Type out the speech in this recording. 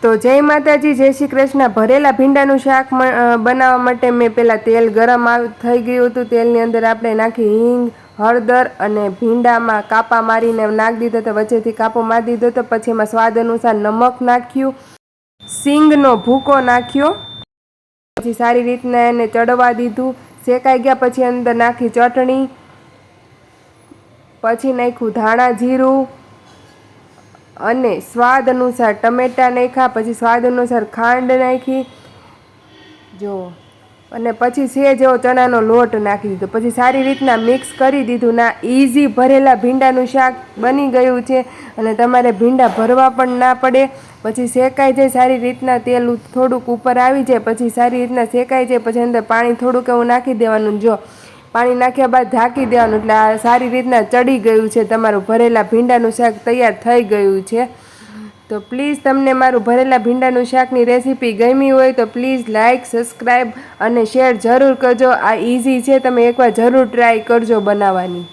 તો જય માતાજી, જય શ્રી કૃષ્ણ। ભરેલા ભીંડાનું શાક બનાવવા માટે મેં પહેલાં તેલ ગરમ થઈ ગયું હતું। તેલની અંદર આપણે નાખી હિંગ, હળદર અને ભીંડામાં કાપા મારીને નાખી દીધો તો વચ્ચેથી કાપો મારી દીધો તો પછી એમાં સ્વાદ અનુસાર નમક નાખ્યું, સિંગનો ભૂકો નાખ્યો, પછી સારી રીતના એને ચડવા દીધું। શેકાઈ ગયા પછી અંદર નાખી ચટણી, પછી નાખ્યું ધાણા જીરું અને સ્વાદ અનુસાર ટમેટાં નાખ્યા, પછી સ્વાદ અનુસાર ખાંડ નાખી જો, અને પછી સેજ એવો ચણાનો લોટ નાખી દીધો, પછી સારી રીતના મિક્સ કરી દીધું। ના ઇઝી ભરેલા ભીંડાનું શાક બની ગયું છે અને તમારે ભીંડા ભરવા પણ ના પડે। પછી શેકાઈ જાય સારી રીતના, તેલ થોડુંક ઉપર આવી જાય, પછી સારી રીતના શેકાઈ જાય, પછી અંદર પાણી થોડુંક એવું નાખી દેવાનું। જો પાણી નાખ્યા બાદ ઢાંકી દેવાનું, એટલે આ સારી રીતના ચડી ગયું છે, તમારું ભરેલા ભીંડાનું શાક તૈયાર થઈ ગયું છે। તો પ્લીઝ તમને મારું ભરેલા ભીંડાનું શાકની રેસીપી ગમી હોય તો પ્લીઝ લાઇક, સબસ્ક્રાઈબ અને શેર જરૂર કરજો। આ ઇઝી છે, તમે એકવાર જરૂર ટ્રાય કરજો બનાવવાની।